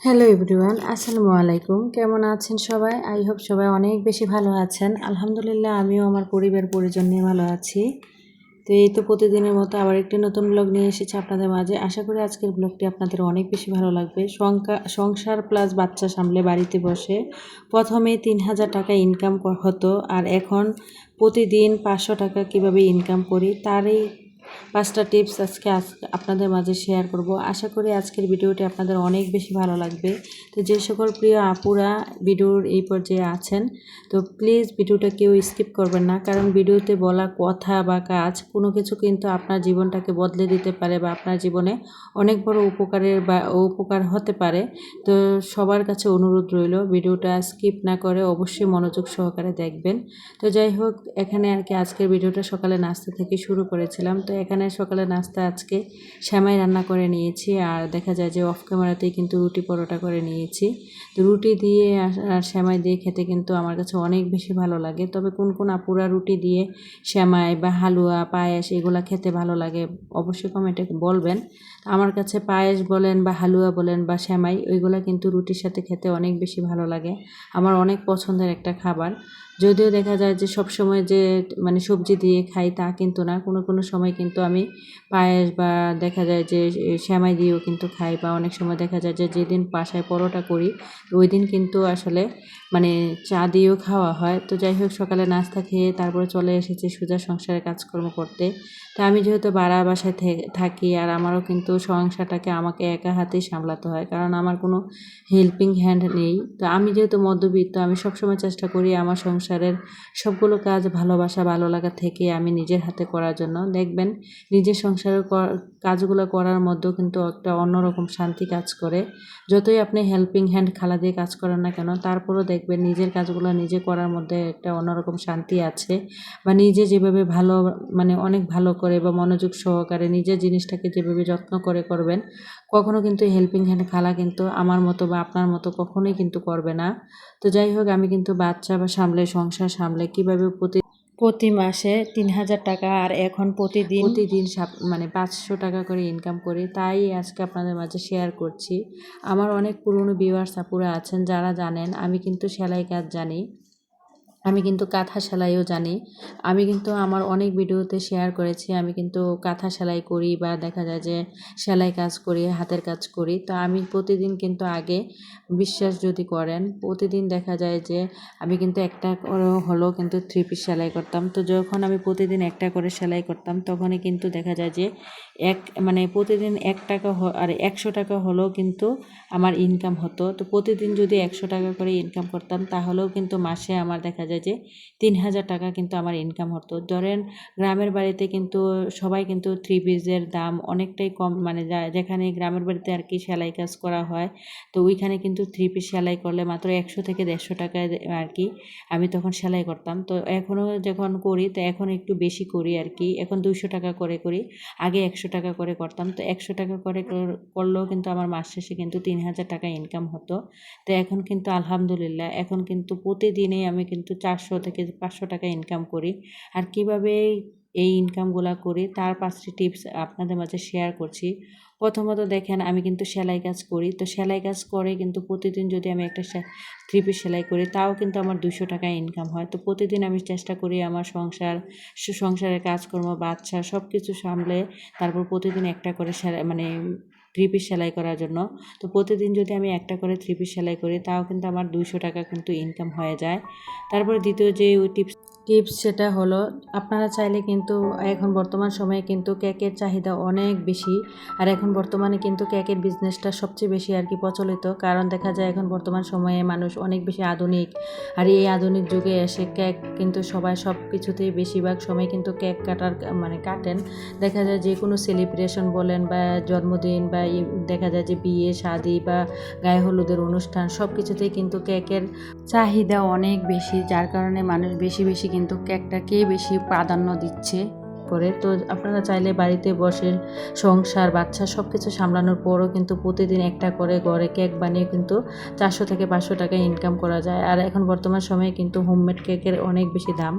Hello everyone, আসসালামু আলাইকুম। কেমন আছেন সবাই? আই হোপ সবাই অনেক বেশি ভালো আছেন। আলহামদুলিল্লাহ আমিও আমার পরিবার পরিজন নিয়ে ভালো আছি। তো এই তো প্রতিদিনের মতো আবার একটি নতুন ব্লগ নিয়ে এসেছি আপনাদের মাঝে। আশা করি আজকের ব্লগটি আপনাদের অনেক বেশি ভালো লাগবে। সংসার প্লাস বাচ্চা সামলে বাড়িতে বসে প্রথমে ৩,০০০ টাকা ইনকাম হতো, আর এখন প্রতিদিন ৫০০ টাকা কীভাবে ইনকাম করি তারই 5টা টিপস আজকে আপনাদের মাঝে শেয়ার করব। আশা করি আজকের ভিডিওটি আপনাদের অনেক বেশি ভালো লাগবে। তো যে সকল প্রিয় আপুরা ভিডিওর এই পর্যায়ে আছেন, তো প্লিজ ভিডিওটা কেউ স্কিপ করবেন না, কারণ ভিডিওতে বলা কথা বা কাজ কোনো কিছু কিন্তু আপনার জীবনটাকে বদলে দিতে পারে বা আপনার জীবনে অনেক বড় উপকার হতে পারে। তো সবার কাছে অনুরোধ রইল ভিডিওটা স্কিপ না করে অবশ্যই মনোযোগ সহকারে দেখবেন। তো যাই হোক, এখানে আর কি আজকের ভিডিওটা সকালে নাস্তা থেকে শুরু করেছিলাম। তো এখানে সকালে নাস্তা আজকে সেমাই রান্না করে নিয়েছি, আর দেখা যায় যে অফ ক্যামেরাতেই কিন্তু রুটি পরোটা করে নিয়েছি। তো রুটি দিয়ে আর সেমাই দিয়ে খেতে কিন্তু আমার কাছে অনেক বেশি ভালো লাগে। তবে কোন কোন আপুরা রুটি দিয়ে সেমাই বা হালুয়া পায়েস এগুলা খেতে ভালো লাগে অবশ্যই কমেন্টে বলবেন। আমার কাছে পায়েস বলেন বা হালুয়া বলেন বা সেমাই, ওইগুলা কিন্তু রুটির সাথে খেতে অনেক বেশি ভালো লাগে। আমার অনেক পছন্দের একটা খাবার। যদিও দেখা যায় যে সব সময় যে সবজি দিয়ে খাই তা কিন্তু না, কোনো কোনো সময় কিন্তু আমি পায়েস বা দেখা যায় যে সেমাই দিয়েও কিন্তু খাই, বা অনেক সময় দেখা যায় যে যেদিন বাসায় পরোটা করি ওই দিন কিন্তু আসলে চা দিয়েও খাওয়া হয়। তো যাই হোক, সকালে নাস্তা খেয়ে তারপরে চলে এসেছি সোজা সংসারে কাজকর্ম করতে। তো আমি যেহেতু ভাড়া বাসায় থাকি, আর আমারও কিন্তু সংসারটাকে আমাকে একা হাতেই সামলাতে হয়, কারণ আমার কোনো হেল্পিং হ্যান্ড নেই। তো আমি যেহেতু মধ্যবিত্ত, আমি সবসময় চেষ্টা করি আমার সংসারের সবগুলো কাজ ভালোবাসা ভালো লাগা থেকে আমি নিজের হাতে করার জন্য। দেখবেন নিজের সংসারের কাজগুলো করার মধ্যেও কিন্তু একটা অন্যরকম শান্তি কাজ করে। যতই আপনি হেল্পিং হ্যান্ড খালা দিয়ে কাজ করেন না কেন, তারপরেও দেখবেন নিজের কাজগুলো নিজে করার মধ্যে একটা অন্যরকম শান্তি আছে। বা নিজে যেভাবে অনেক ভালো করে বা মনোযোগ সহকারে নিজের জিনিসটাকে যেভাবে যত্ন করে করবেন, কখনো কিন্তু হেল্পিং হ্যান্ড খালা কিন্তু আমার মতো বা আপনার মতো কখনোই কিন্তু করবে না। তো যাই হোক, আমি কিন্তু বাচ্চা বা সংসার সামলে কীভাবে প্রতি মাসে ৩,০০০ টাকা আর এখন প্রতিদিন ৫০০ টাকা করে ইনকাম করি, তাই আজকে আপনাদের মাঝে শেয়ার করছি। আমার অনেক পুরনো ভিউয়ার্স আপুরা আছেন যারা জানেন আমি কিন্তু সেলাই কাজ জানি, আমি কিন্তু কাঁথা সেলাইও জানি। আমি কিন্তু আমার অনেক ভিডিওতে শেয়ার করেছি আমি কিন্তু কাঁথা সেলাই করি, বা দেখা যায় যে সেলাই কাজ করি, হাতের কাজ করি। তো আমি প্রতিদিন কিন্তু আগে, বিশ্বাস যদি করেন, প্রতিদিন দেখা যায় যে আমি কিন্তু একটা করে হলেও কিন্তু 3 পিস সেলাই করতাম। তো যখন আমি প্রতিদিন একটা করে সেলাই করতাম তখনই কিন্তু দেখা যায় যে প্রতিদিন 1 টাকা আর 100 টাকা হলেও কিন্তু আমার ইনকাম হতো। তো প্রতিদিন যদি 100 টাকা করে ইনকাম করতাম তাহলেও কিন্তু মাসে আমার দেখা যায় যে 3,000 টাকা কিন্তু আমার ইনকাম হতো। ধরেন গ্রামের বাড়িতে কিন্তু সবাই কিন্তু 3 পিসের দাম অনেকটাই কম, যেখানে গ্রামের বাড়িতে আর কি সেলাই কাজ করা হয়, তো ওইখানে কিন্তু 3 পিস সেলাই করলে মাত্র 100 থেকে 150 টাকায় আর কি আমি তখন সেলাই করতাম। তো এখনও যখন করি তো এখন একটু বেশি করি আর কি, এখন 200 টাকা করে করি, আগে 100 টাকা করে করতাম। তো 100 টাকা করে করলেও কিন্তু আমার মাস শেষে কিন্তু 3,000 টাকা ইনকাম হতো। তো এখন কিন্তু আলহামদুলিল্লাহ, এখন কিন্তু প্রতিদিনেই আমি কিন্তু 400 থেকে 500 টাকা ইনকাম করি। আর কিভাবে এই ইনকামগুলা করি তার 5টি টিপস আপনাদের মাঝে শেয়ার করছি। প্রথমত দেখেন, আমি কিন্তু সেলাই কাজ করি। তো সেলাই কাজ করে কিন্তু প্রতিদিন যদি আমি একটা 3 পিস সেলাই করি তাও কিন্তু আমার 200 টাকা ইনকাম হয়। তো প্রতিদিন আমি চেষ্টা করি আমার সংসারের কাজকর্ম, বাচ্চা সব কিছু সামলে তারপর প্রতিদিন একটা করে 3 পিস সেলাই করার জন্য। তো প্রতিদিন যদি আমি একটা করে 3 পিস সেলাই করি তাও কিন্তু আমার 200 টাকা কিন্তু ইনকাম হয়ে যায়। তারপরে দ্বিতীয় যে টিপস সেটা হলো, আপনারা চাইলে কিন্তু এখন বর্তমান সময়ে কিন্তু কেকের চাহিদা অনেক বেশি, আর এখন বর্তমানে কিন্তু কেকের বিজনেসটা সবচেয়ে বেশি আর কি প্রচলিত, কারণ দেখা যায় এখন বর্তমান সময়ে মানুষ অনেক বেশি আধুনিক। আর এই আধুনিক যুগে এসে কেক কিন্তু সবাই সব কিছুতেই বেশিরভাগ সময় কিন্তু কেক কাটেন। দেখা যায় যে কোনো সেলিব্রেশন বলেন বা জন্মদিন বা দেখা যায় যে বিয়ে শাদী বা গায়ে হলুদের অনুষ্ঠান সব কিছুতেই কিন্তু কেকের চাহিদা অনেক বেশি, যার কারণে মানুষ বেশি বেশি কিন্তু কেকটাকেই বেশি প্রাধান্য দিচ্ছে করে। তো আপনারা চাইলে বাড়িতে বসে সংসার বাচ্চা সব কিছু সামলানোর পরও কিন্তু প্রতিদিন একটা করে ঘরে কেক বানিয়ে কিন্তু 400 থেকে 500 টাকা ইনকাম করা যায়। আর এখন বর্তমান সময়ে কিন্তু হোমমেড কেকের অনেক বেশি দাম।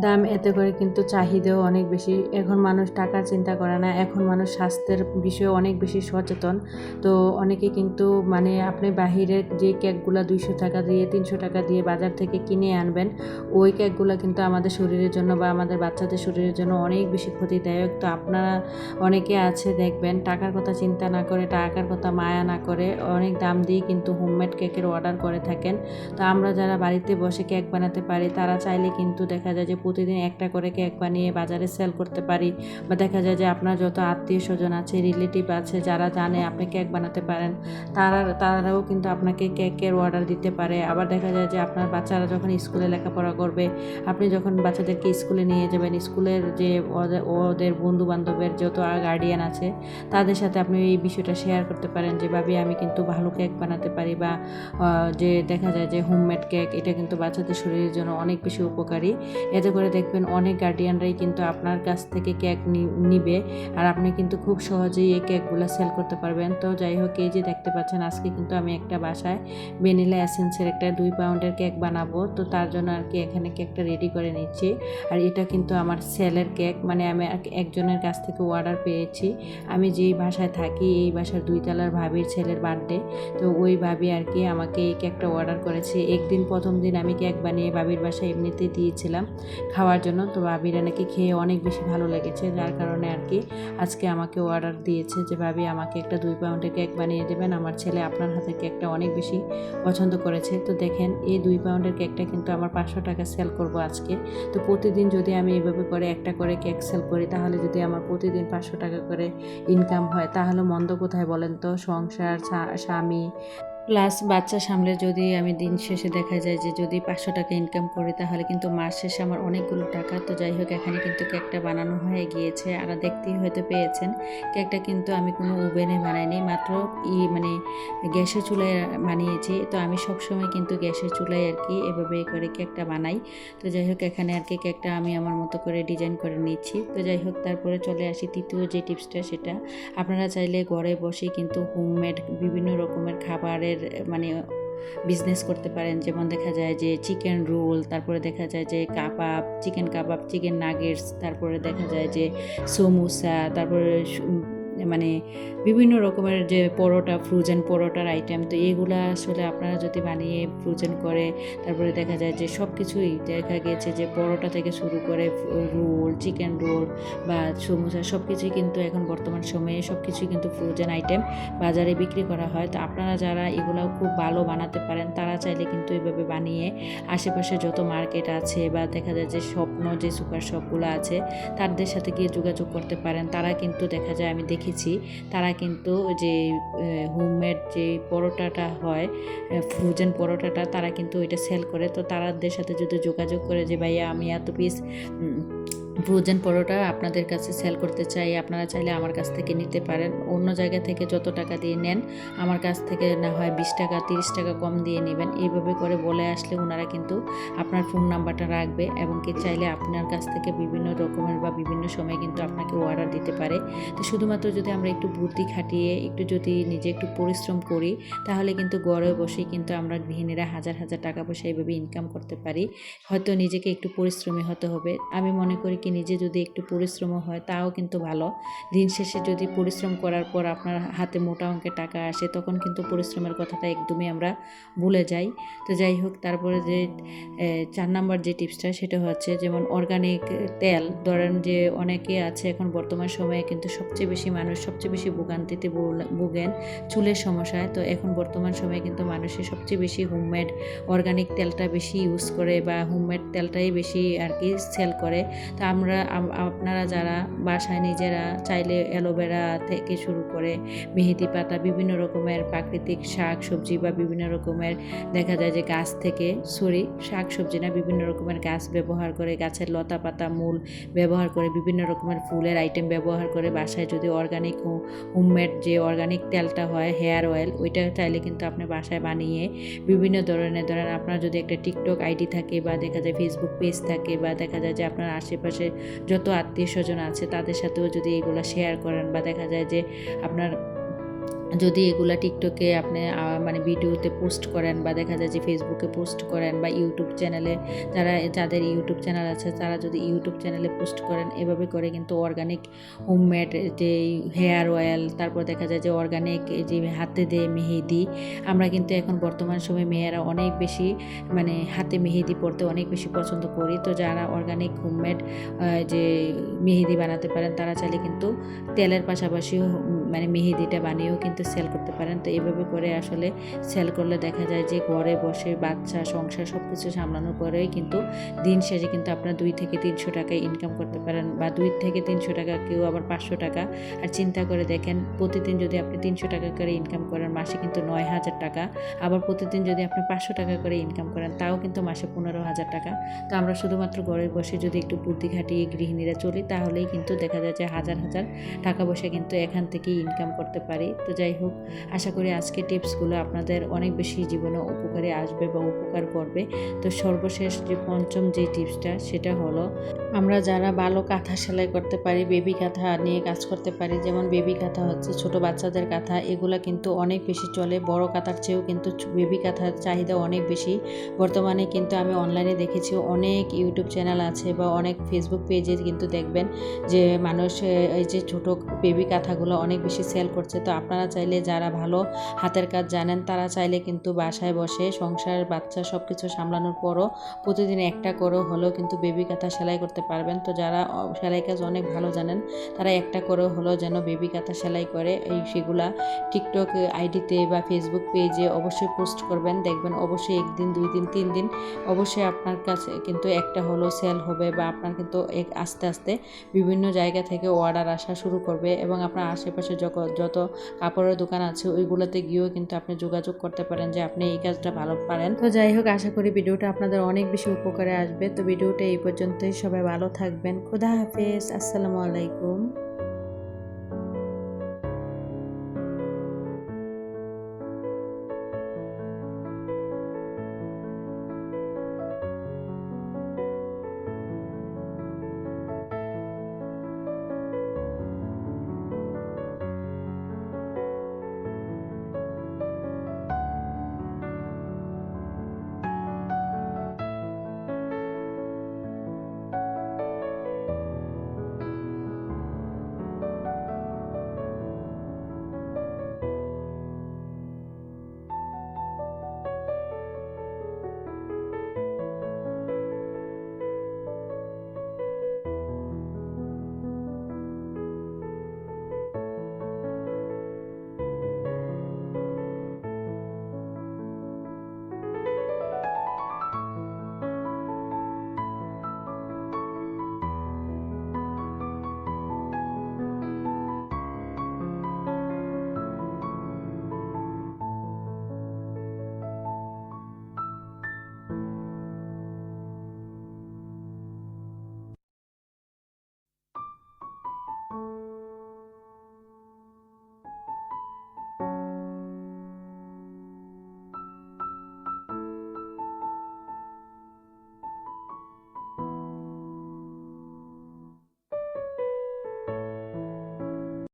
দাম, এতে করে কিন্তু চাহিদাও অনেক বেশি। এখন মানুষ টাকার চিন্তা করে না, এখন মানুষ স্বাস্থ্যের বিষয়ে অনেক বেশি সচেতন। তো অনেকে কিন্তু মানে আপনি বাহিরের যে কেকগুলো 200 টাকা দিয়ে 300 টাকা দিয়ে বাজার থেকে কিনে আনবেন, ওই কেকগুলো কিন্তু আমাদের শরীরের জন্য বা আমাদের বাচ্চাদের শরীরের জন্য অনেক বেশি ক্ষতিদায়ক। তো আপনারা অনেকে আছে দেখবেন টাকার কথা চিন্তা না করে, টাকার কথা মায়া না করে অনেক দাম দিয়ে কিন্তু হোমমেড কেকের অর্ডার করে থাকেন। তো আমরা যারা বাড়িতে বসে কেক বানাতে পারি তারা চাইলে কিন্তু দেখা যায় যে প্রতিদিন একটা করে কেক বানিয়ে বাজারে সেল করতে পারি, বা দেখা যায় যে আপনার যত আত্মীয় স্বজন আছে, রিলেটিভ আছে, যারা জানে আপনি কেক বানাতে পারেন, তারাও কিন্তু আপনাকে কেকের অর্ডার দিতে পারে। আবার দেখা যায় যে আপনার বাচ্চারা যখন স্কুলে লেখাপড়া করবে, আপনি যখন বাচ্চাদেরকে স্কুলে নিয়ে যাবেন, স্কুলের যে ওদের বন্ধু বান্ধবের যত গার্ডিয়ান আছে তাদের সাথে আপনি এই বিষয়টা শেয়ার করতে পারেন যে ভাবি আমি কিন্তু ভালো কেক বানাতে পারি, বা যে দেখা যায় যে হোমমেড কেক এটা কিন্তু বাচ্চাদের শরীরের জন্য অনেক বেশি উপকারী। এতে করে দেখবেন অনেক গার্ডিয়ানরাই কিন্তু আপনার কাছ থেকে কেক নিবে, আর আপনি কিন্তু খুব সহজেই এই কেকগুলো সেল করতে পারবেন। তো যাই হোক, এই যে দেখতে পাচ্ছেন আজকে কিন্তু আমি একটা বাসায় ভ্যানিলা এসেন্সের একটা 2 পাউন্ডের কেক বানাবো। তো তার জন্য আর কি এখানে কেকটা রেডি করে নিচ্ছি। আর এটা কিন্তু আমার সেলের কেক, মানে আমি একজনের কাছ থেকে অর্ডার পেয়েছি। আমি যেই বাসায় থাকি এই বাসার 2 তলার ভাবির ছেলের বার্থডে, তো ওই ভাবি আর কি আমাকে এই কেকটা অর্ডার করেছে। একদিন প্রথম দিন আমি কেক বানিয়ে ভাবির বাসায় এমনিতেই দিয়েছিলাম খাওয়ার জন্য। তো ভাবিরা নাকি খেয়ে অনেক বেশি ভালো লেগেছে, যার কারণে আর কি আজকে আমাকে অর্ডার দিয়েছে যে ভাবি আমাকে একটা 2 পাউন্ডের কেক বানিয়ে দেবেন, আমার ছেলে আপনার হাতের কেকটা অনেক বেশি পছন্দ করেছে। তো দেখেন এই 2 পাউন্ডের কেকটা কিন্তু আমার 500 টাকা সেল করব আজকে। তো প্রতিদিন যদি আমি এইভাবে করে একটা করে কেক সেল করি, তাহলে যদি আমার প্রতিদিন 500 টাকা করে ইনকাম হয়, তাহলে মন্দ কোথায় বলেন তো? সংসার, স্বামী প্লাস বাচ্চা সামলে যদি আমি দিন শেষে দেখা যায় যে যদি 500 টাকা ইনকাম করি, তাহলে কিন্তু মাস শেষে আমার অনেকগুলো টাকা। তো যাই হোক, এখানে কিন্তু কেকটা বানানো হয়ে গিয়েছে, আর দেখতেই হয়তো পেয়েছেন কেকটা কিন্তু আমি কোনো ওভেনে বানাইনি, মাত্র মানে গ্যাসের চুলায় বানিয়েছি। তো আমি সবসময় কিন্তু গ্যাসের চুলায় আর কি এভাবে করে কেকটা বানাই। তো যাই হোক, এখানে আর কি কেকটা আমি আমার মতো করে ডিজাইন করে নিচ্ছি। তো যাই হোক, তারপরে চলে আসি তৃতীয় যে টিপসটা, সেটা আপনারা চাইলে ঘরে বসে কিন্তু হোমমেড বিভিন্ন রকমের খাবারের মানে বিজনেস করতে পারেন। যেমন দেখা যায় যে চিকেন রোল, তারপরে দেখা যায় যে কাবাব, চিকেন নাগেটস, তারপরে দেখা যায় যে সমোসা, তারপরে মানে বিভিন্ন রকমের যে পরোটা, ফ্রোজেন পরোটার আইটেম। তো এইগুলা আসলে আপনারা যদি বানিয়ে ফ্রোজেন করে, তারপরে দেখা যায় যে সব কিছুই দেখা গেছে যে পরোটা থেকে শুরু করে রোল, চিকেন রোল বা সমোসা সব কিছুই কিন্তু এখন বর্তমান সময়ে সব কিছুই কিন্তু ফ্রোজেন আইটেম বাজারে বিক্রি করা হয়। তো আপনারা যারা এগুলো খুব ভালো বানাতে পারেন, তারা চাইলে কিন্তু এভাবে বানিয়ে আশেপাশে যত মার্কেট আছে বা দেখা যায় যে স্বপ্ন যে সুপার শপগুলো আছে তাদের সাথে গিয়ে যোগাযোগ করতে পারেন। তারা কিন্তু দেখা যায় আমি দেখেছি তারা কিন্তু যে হোমমেড যে পরোটাটা হয়, ফ্রোজেন পরোটাটা, তারা কিন্তু এটা সেল করে। তো তাদের সাথে যদি যোগাযোগ করে যে ভাইয়া আমি এত পিস ফ্রোজেন পরোটা আপনাদের কাছে সেল করতে চাই, আপনারা চাইলে আমার কাছ থেকে নিতে পারেন। অন্য জায়গা থেকে যত টাকা দিয়ে নেন, আমার কাছ থেকে না হয় 20 টাকা 30 টাকা কম দিয়ে নেবেন। এইভাবে করে বলে আসলে ওনারা কিন্তু আপনার ফোন নাম্বারটা রাখবে, এবং কি চাইলে আপনার কাছ থেকে বিভিন্ন রকমের বা বিভিন্ন সময় কিন্তু আপনাকে অর্ডার দিতে পারে। তো শুধুমাত্র যদি আমরা একটু বুদ্ধি খাটিয়ে যদি নিজে একটু পরিশ্রম করি, তাহলে কিন্তু ঘরে বসেই কিন্তু আমরা গৃহিণীরা হাজার হাজার টাকা পয়সা এইভাবে ইনকাম করতে পারি। হয়তো নিজেকে একটু পরিশ্রমী হতে হবে। আমি মনে করি কি নিজে যদি একটু পরিশ্রম হয় তাও কিন্তু ভালো। দিন শেষে যদি পরিশ্রম করার পর আপনার হাতে মোটা অঙ্কের টাকা আসে, তখন কিন্তু পরিশ্রমের কথাটা একদমই আমরা ভুলে যাই। তো যাই হোক, তারপরে যে 4 নম্বর যে টিপসটা, সেটা হচ্ছে যেমন অর্গানিক তেল। ধরেন যে অনেকে আছে এখন বর্তমান সময়ে কিন্তু সবচেয়ে বেশি ভোগান্তিতে ভোগেন চুলের সমস্যায়। তো এখন বর্তমান সময়ে কিন্তু মানুষের সবচেয়ে বেশি হোমমেড অর্গানিক তেলটা বেশি ইউজ করে, বা হোমমেড তেলটাই বেশি আর কি সেল করে। তো আপনারা যারা বাসায় নিজেরা চাইলে অ্যালোভেরা থেকে শুরু করে মেহেদি পাতা, বিভিন্ন রকমের প্রাকৃতিক শাক সবজি বা বিভিন্ন রকমের দেখা যায় যে গাছ থেকে শাক সবজি না, বিভিন্ন রকমের গাছ ব্যবহার করে, গাছের লতা পাতা মূল ব্যবহার করে, বিভিন্ন রকমের ফুলের আইটেম ব্যবহার করে বাসায় যদি অর্গানিক হোমমেড যে অর্গানিক তেলটা হয়, হেয়ার অয়েল, ওইটা চাইলে কিন্তু আপনি বাসায় বানিয়ে বিভিন্ন ধরনের, ধরেন আপনার যদি একটা টিকটক আইডি থাকে বা দেখা যায় ফেসবুক পেজ থাকে, বা দেখা যায় যে আপনার আশেপাশে যত আত্মীয় স্বজন আছে তাদের সাথেও যদি এগুলো শেয়ার করেন, বা দেখা যায় যে আপনার যদি এগুলা টিকটকে আপনি মানে ভিডিওতে পোস্ট করেন বা দেখা যায় যে ফেসবুকে পোস্ট করেন বা ইউটিউব চ্যানেলে যাদের ইউটিউব চ্যানেল আছে তারা যদি ইউটিউব চ্যানেলে পোস্ট করেন, এভাবে করে কিন্তু অর্গানিক হোমমেড যে হেয়ার অয়েল, তারপর দেখা যায় যে অর্গানিক যে হাতে দিয়ে মেহেদি, আমরা কিন্তু এখন বর্তমান সময়ে মেয়েরা অনেক বেশি মানে হাতে মেহেদি পরতে অনেক বেশি পছন্দ করি। তো যারা অর্গানিক হোমমেড যে মেহেদি বানাতে পারেন তারা চাইলে কিন্তু তেলের পাশাপাশি মানে মেহেদিটা বানিয়েও কিন্তু সেল করতে পারেন। তো এইভাবে করে আসলে সেল করলে দেখা যায় যে ঘরে বসে বাচ্চা সংসার সব কিছু সামলানোর পরেই কিন্তু দিন শেষে কিন্তু আপনার 2 থেকে 300 টাকা ইনকাম করতে পারেন, বা 2 থেকে 300 টাকা, কেউ আবার 500 টাকা। আর চিন্তা করে দেখেন, প্রতিদিন যদি আপনি 300 টাকা করে ইনকাম করেন মাসে কিন্তু 9,000 টাকা। আবার প্রতিদিন যদি আপনি 500 টাকা করে ইনকাম করেন তাও কিন্তু মাসে 15,000 টাকা। তো আমরা শুধুমাত্র ঘরে বসে যদি একটু বুদ্ধি খাটিয়ে গৃহিণীরা চলি তাহলেই কিন্তু দেখা যায় যে হাজার হাজার টাকা পয়সা কিন্তু এখান থেকেই ইনকাম করতে পারি। তো যাই হোক, আশা করি আজকে টিপসগুলো আপনাদের অনেক বেশি জীবনে উপকারে আসবে বা উপকার করবে। তো সর্বশেষ যে পঞ্চম যে টিপসটা সেটা হলো, আমরা যারা ভালো কাঁথা সেলাই করতে পারি, বেবি কাঁথা নিয়ে কাজ করতে পারি, যেমন বেবি কাঁথা হচ্ছে ছোট বাচ্চাদের কাঁথা, এগুলা কিন্তু অনেক বেশি চলে। বড় কাঁথার চেয়েও কিন্তু বেবি কাঁথার চাহিদা অনেক বেশি। বর্তমানে কিন্তু আমি অনলাইনে দেখেছি অনেক ইউটিউব চ্যানেল আছে বা অনেক ফেসবুক পেজে কিন্তু দেখবেন যে মানুষ এই যে ছোট বেবি কাঁথাগুলো অনেক বেশি সেল করছে। তো আপনারা চাইলে যারা ভালো হাতের কাজ জানেন তারা চাইলে কিন্তু বাসায় বসে সংসার বাচ্চা সব কিছু সামলানোর পরও প্রতিদিন একটা করেও হলেও কিন্তু বেবি কাঁথা সেলাই করতে পারবেন। তো যারা সেলাই কাজ অনেক ভালো জানেন তারা একটা করেও হলেও যেন বেবি কাঁথা সেলাই করে সেগুলা টিকটক আইডিতে বা ফেসবুক পেজে অবশ্যই পোস্ট করবেন। দেখবেন অবশ্যই 1 দিন 2 দিন 3 দিন অবশ্যই আপনার কাছে কিন্তু একটা হলো সেল হবে, বা আপনার কিন্তু আস্তে আস্তে বিভিন্ন জায়গা থেকে অর্ডার আসা শুরু করবে, এবং আপনার আশেপাশে যত কাপড়ের দোকান আছে ওইগুলোতে গিয়েও কিন্তু আপনি যোগাযোগ করতে পারেন যে আপনি এই কাজটা ভালো পারেন। তো যাই হোক, আশা করি ভিডিওটা আপনাদের অনেক বেশি উপকারে আসবে। তো ভিডিওটা এই পর্যন্তই, সবাই ভালো থাকবেন। খোদা হাফেজ, আসসালামু আলাইকুম।